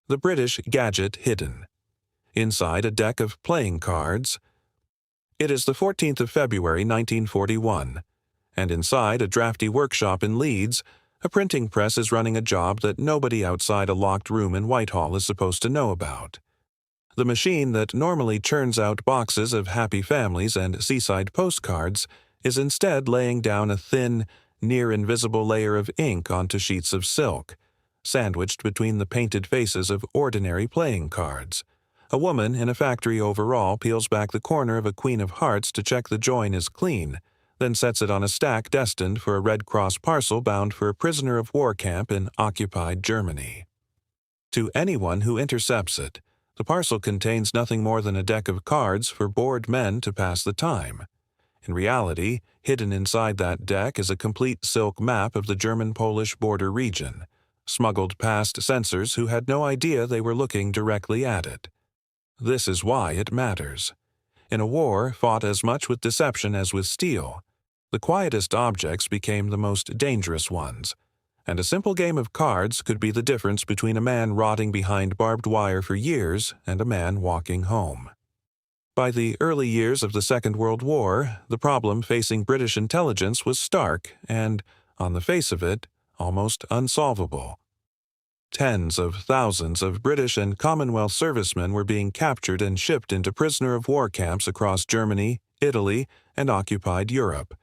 The British Gadget hidden. Inside a deck of playing cards. It is the 14th of February 1941, and inside a draughty workshop in Leeds, a printing press is running a job that nobody outside a locked room in Whitehall is supposed to know about. The machine that normally churns out boxes of happy families and seaside postcards is instead laying down a thin, near-invisible layer of ink onto sheets of silk, sandwiched between the painted faces of ordinary playing cards. A woman in a factory overall peels back the corner of a Queen of Hearts to check the join is clean, then sets it on a stack destined for a Red Cross parcel bound for a prisoner of war camp in occupied Germany. To anyone who intercepts it, the parcel contains nothing more than a deck of cards for bored men to pass the time. In reality, hidden inside that deck is a complete silk map of the German-Polish border region, smuggled past censors who had no idea they were looking directly at it. This is why it matters. In a war fought as much with deception as with steel, the quietest objects became the most dangerous ones, and a simple game of cards could be the difference between a man rotting behind barbed wire for years and a man walking home. By the early years of the Second World War, the problem facing British intelligence was stark and, on the face of it, almost unsolvable. Tens of thousands of British and Commonwealth servicemen were being captured and shipped into prisoner-of-war camps across Germany, Italy, and occupied Europe,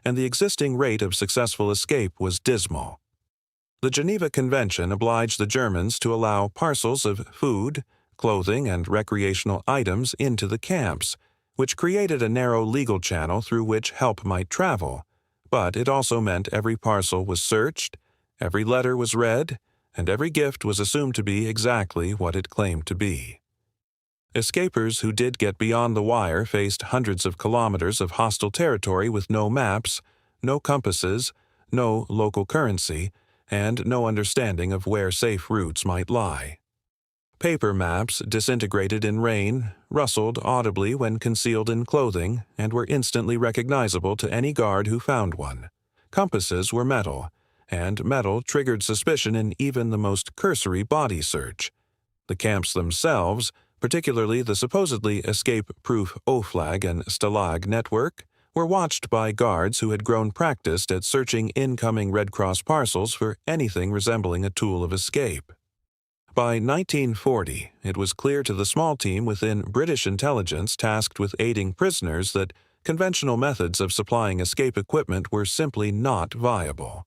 and the existing rate of successful escape was dismal. The Geneva Convention obliged the Germans to allow parcels of food, clothing, and recreational items into the camps, which created a narrow legal channel through which help might travel, but it also meant every parcel was searched, every letter was read, and every gift was assumed to be exactly what it claimed to be. Escapers who did get beyond the wire faced hundreds of kilometers of hostile territory with no maps, no compasses, no local currency, and no understanding of where safe routes might lie. Paper maps disintegrated in rain, rustled audibly when concealed in clothing, and were instantly recognizable to any guard who found one. Compasses were metal, and metal triggered suspicion in even the most cursory body search. The camps themselves, particularly the supposedly escape-proof O-Flag and Stalag network, were watched by guards who had grown practiced at searching incoming Red Cross parcels for anything resembling a tool of escape. By 1940, it was clear to the small team within British intelligence tasked with aiding prisoners that conventional methods of supplying escape equipment were simply not viable.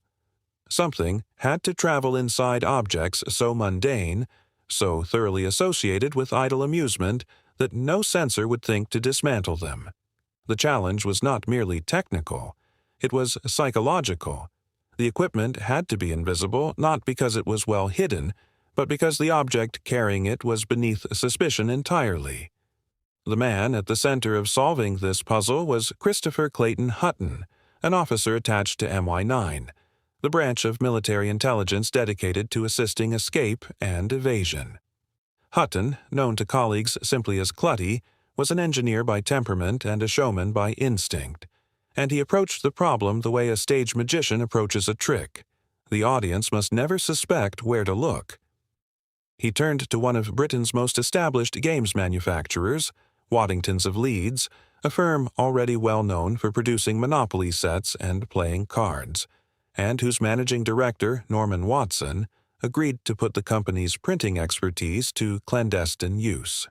Something had to travel inside objects so mundane, so thoroughly associated with idle amusement, that no censor would think to dismantle them. The challenge was not merely technical, it was psychological. The equipment had to be invisible not because it was well hidden, but because the object carrying it was beneath suspicion entirely. The man at the center of solving this puzzle was Christopher Clayton Hutton, an officer attached to MI9, the branch of military intelligence dedicated to assisting escape and evasion. Hutton, known to colleagues simply as Clutty, was an engineer by temperament and a showman by instinct, and he approached the problem the way a stage magician approaches a trick. The audience must never suspect where to look. He turned to one of Britain's most established games manufacturers, Waddington's of Leeds, a firm already well known for producing Monopoly sets and playing cards, and whose managing director, Norman Watson, agreed to put the company's printing expertise to clandestine use.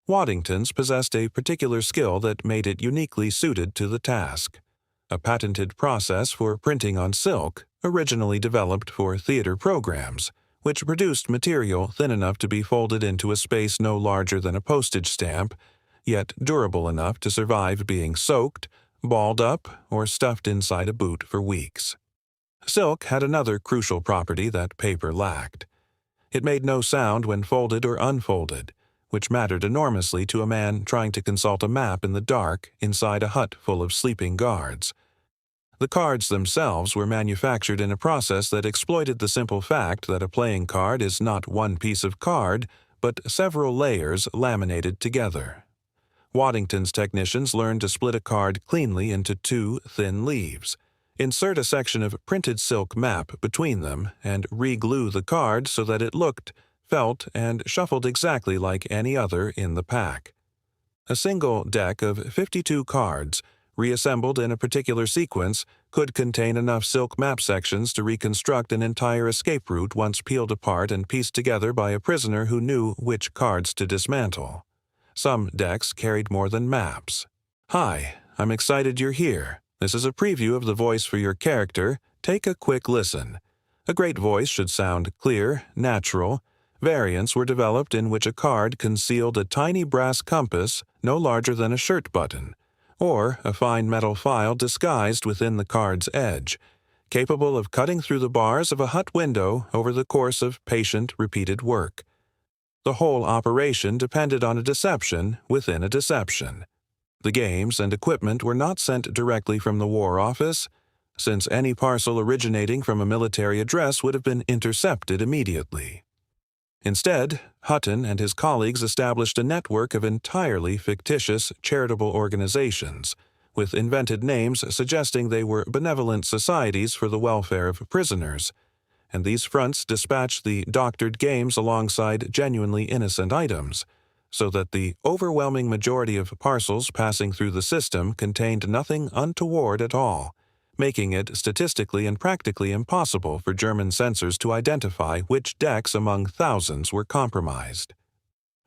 Waddington's possessed a particular skill that made it uniquely suited to the task, a patented process for printing on silk, originally developed for theater programs, which produced material thin enough to be folded into a space no larger than a postage stamp, yet durable enough to survive being soaked, balled up, or stuffed inside a boot for weeks. Silk had another crucial property that paper lacked. It made no sound when folded or unfolded, which mattered enormously to a man trying to consult a map in the dark inside a hut full of sleeping guards. The cards themselves were manufactured in a process that exploited the simple fact that a playing card is not one piece of card, but several layers laminated together. Waddington's technicians learned to split a card cleanly into two thin leaves, insert a section of printed silk map between them, and re-glue the card so that it looked, felt, and shuffled exactly like any other in the pack. A single deck of 52 cards, reassembled in a particular sequence, could contain enough silk map sections to reconstruct an entire escape route once peeled apart and pieced together by a prisoner who knew which cards to dismantle. Some decks carried more than maps. Hi, I'm excited you're here. This is a preview of the voice for your character. Take a quick listen. A great voice should sound clear, natural. Variants were developed in which a card concealed a tiny brass compass no larger than a shirt button, or a fine metal file disguised within the card's edge, capable of cutting through the bars of a hut window over the course of patient, repeated work. The whole operation depended on a deception within a deception. The games and equipment were not sent directly from the War Office, since any parcel originating from a military address would have been intercepted immediately. Instead, Hutton and his colleagues established a network of entirely fictitious charitable organizations, with invented names suggesting they were benevolent societies for the welfare of prisoners, and these fronts dispatched the doctored games alongside genuinely innocent items, so that the overwhelming majority of parcels passing through the system contained nothing untoward at all, making it statistically and practically impossible for German censors to identify which decks among thousands were compromised.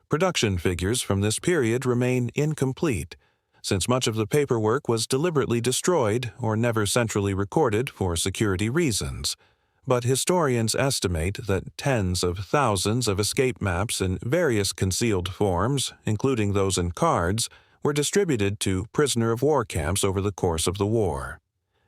Production figures from this period remain incomplete, since much of the paperwork was deliberately destroyed or never centrally recorded for security reasons, but historians estimate that tens of thousands of escape maps in various concealed forms, including those in cards, were distributed to prisoner-of-war camps over the course of the war.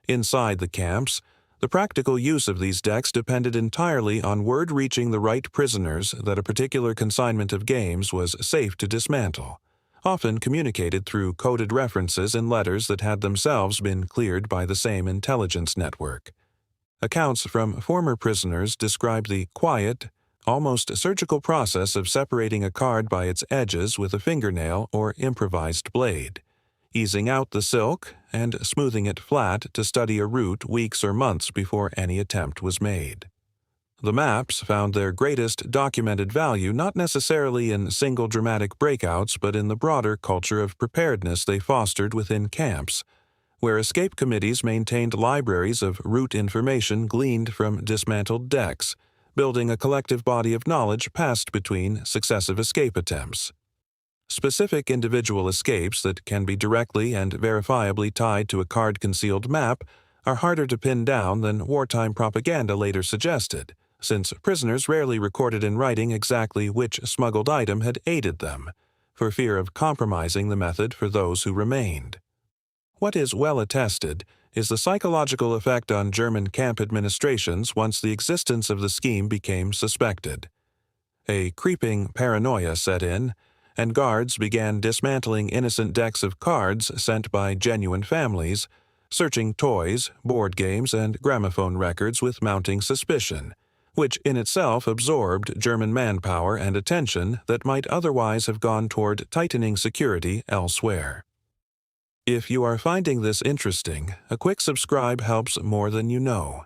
Inside the camps, the practical use of these decks depended entirely on word reaching the right prisoners that a particular consignment of games was safe to dismantle, often communicated through coded references in letters that had themselves been cleared by the same intelligence network. Accounts from former prisoners describe the quiet, almost surgical process of separating a card by its edges with a fingernail or improvised blade, easing out the silk and smoothing it flat to study a route weeks or months before any attempt was made. The maps found their greatest documented value not necessarily in single dramatic breakouts but in the broader culture of preparedness they fostered within camps, where escape committees maintained libraries of route information gleaned from dismantled decks, building a collective body of knowledge passed between successive escape attempts. Specific individual escapes that can be directly and verifiably tied to a card-concealed map are harder to pin down than wartime propaganda later suggested, since prisoners rarely recorded in writing exactly which smuggled item had aided them, for fear of compromising the method for those who remained. What is well attested is the psychological effect on German camp administrations once the existence of the scheme became suspected. A creeping paranoia set in, and guards began dismantling innocent decks of cards sent by genuine families, searching toys, board games, and gramophone records with mounting suspicion, which in itself absorbed German manpower and attention that might otherwise have gone toward tightening security elsewhere. If you are finding this interesting, a quick subscribe helps more than you know.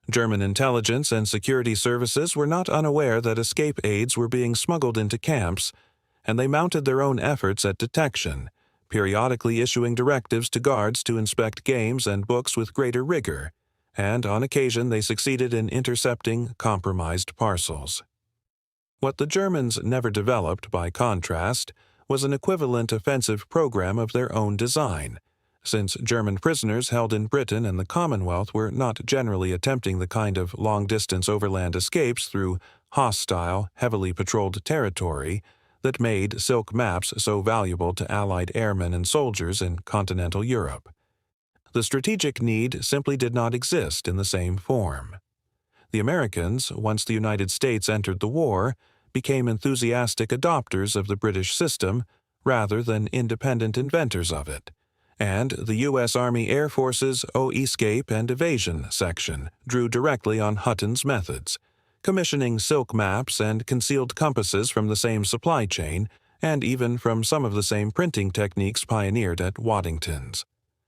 German intelligence and security services were not unaware that escape aids were being smuggled into camps, and they mounted their own efforts at detection, periodically issuing directives to guards to inspect games and books with greater rigor, and on occasion they succeeded in intercepting compromised parcels. What the Germans never developed, by contrast, was an equivalent offensive program of their own design, since German prisoners held in Britain and the Commonwealth were not generally attempting the kind of long-distance overland escapes through hostile, heavily patrolled territory that made silk maps so valuable to Allied airmen and soldiers in continental Europe. The strategic need simply did not exist in the same form. The Americans, once the United States entered the war, became enthusiastic adopters of the British system rather than independent inventors of it, and the U.S. Army Air Force's Escape and Evasion section drew directly on Hutton's methods, commissioning silk maps and concealed compasses from the same supply chain and even from some of the same printing techniques pioneered at Waddington's.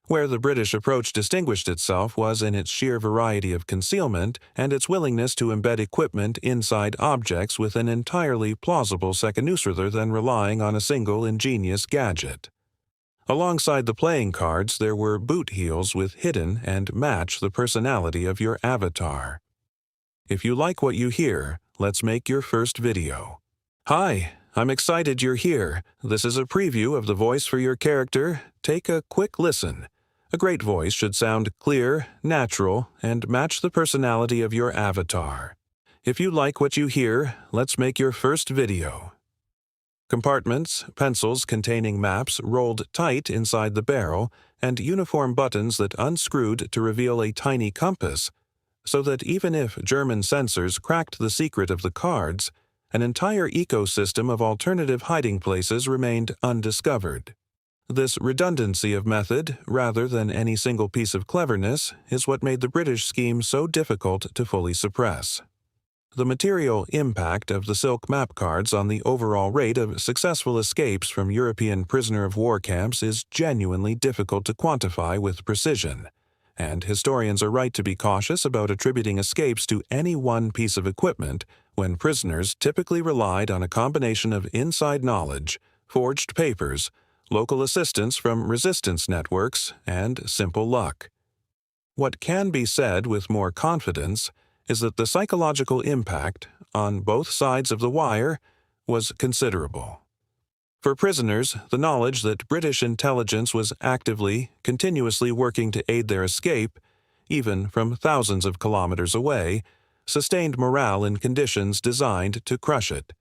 Where the British approach distinguished itself was in its sheer variety of concealment and its willingness to embed equipment inside objects with an entirely plausible second rather than relying on a single ingenious gadget. Alongside the playing cards, there were boot heels with hidden and match the personality of your avatar. If you like what you hear, let's make your first video. Hi, I'm excited you're here. This is a preview of the voice for your character. Take a quick listen. A great voice should sound clear, natural, and match the personality of your avatar. If you like what you hear, let's make your first video. Compartments, pencils containing maps rolled tight inside the barrel, and uniform buttons that unscrewed to reveal a tiny compass, so that even if German censors cracked the secret of the cards, an entire ecosystem of alternative hiding places remained undiscovered. This redundancy of method, rather than any single piece of cleverness, is what made the British scheme so difficult to fully suppress. The material impact of the silk map cards on the overall rate of successful escapes from European prisoner-of-war camps is genuinely difficult to quantify with precision, and historians are right to be cautious about attributing escapes to any one piece of equipment when prisoners typically relied on a combination of inside knowledge, forged papers, local assistance from resistance networks, and simple luck. What can be said with more confidence is that the psychological impact, on both sides of the wire, was considerable. For prisoners, the knowledge that British intelligence was actively, continuously working to aid their escape, even from thousands of kilometers away, sustained morale in conditions designed to crush it.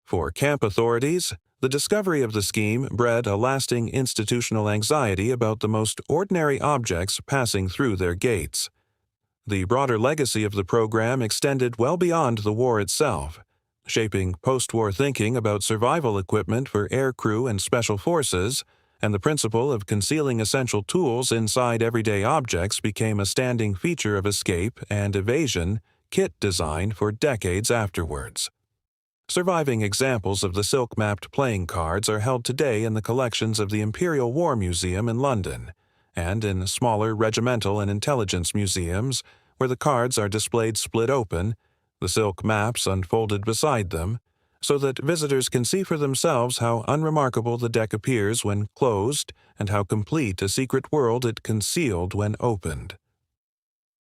For camp authorities, the discovery of the scheme bred a lasting institutional anxiety about the most ordinary objects passing through their gates. The broader legacy of the program extended well beyond the war itself, shaping post-war thinking about survival equipment for aircrew and special forces, and the principle of concealing essential tools inside everyday objects became a standing feature of escape and evasion kit design for decades afterwards. Surviving examples of the silk-mapped playing cards are held today in the collections of the Imperial War Museum in London, and in smaller regimental and intelligence museums where the cards are displayed split open, the silk maps unfolded beside them, so that visitors can see for themselves how unremarkable the deck appears when closed and how complete a secret world it concealed when opened.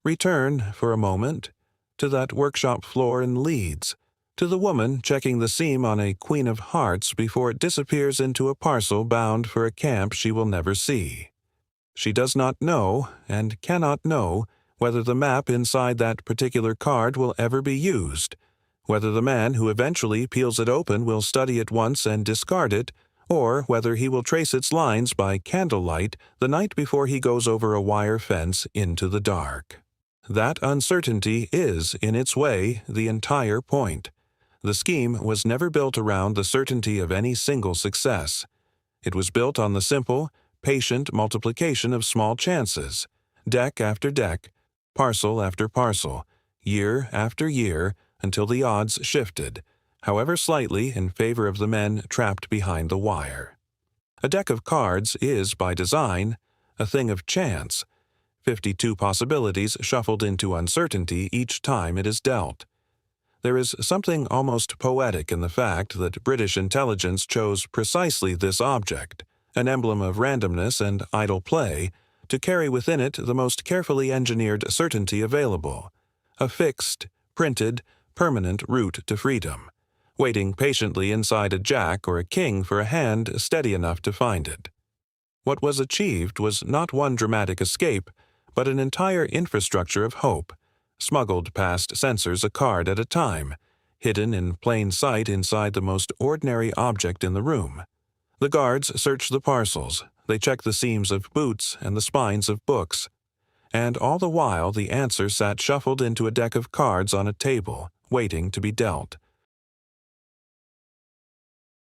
Return, for a moment, to that workshop floor in Leeds, to the woman checking the seam on a Queen of Hearts before it disappears into a parcel bound for a camp she will never see. She does not know, and cannot know, whether the map inside that particular card will ever be used, whether the man who eventually peels it open will study it once and discard it, or whether he will trace its lines by candlelight the night before he goes over a wire fence into the dark. That uncertainty is, in its way, the entire point. The scheme was never built around the certainty of any single success. It was built on the simple, patient multiplication of small chances, deck after deck, parcel after parcel, year after year, until the odds shifted, however slightly, in favor of the men trapped behind the wire. A deck of cards is, by design, a thing of chance, 52 possibilities shuffled into uncertainty each time it is dealt. There is something almost poetic in the fact that British intelligence chose precisely this object, an emblem of randomness and idle play, to carry within it the most carefully engineered certainty available, a fixed, printed, permanent route to freedom, waiting patiently inside a jack or a king for a hand steady enough to find it. What was achieved was not one dramatic escape, but an entire infrastructure of hope, smuggled past censors a card at a time, hidden in plain sight inside the most ordinary object in the room. The guards search the parcels, they check the seams of boots and the spines of books, and all the while the answer sat shuffled into a deck of cards on a table, waiting to be dealt.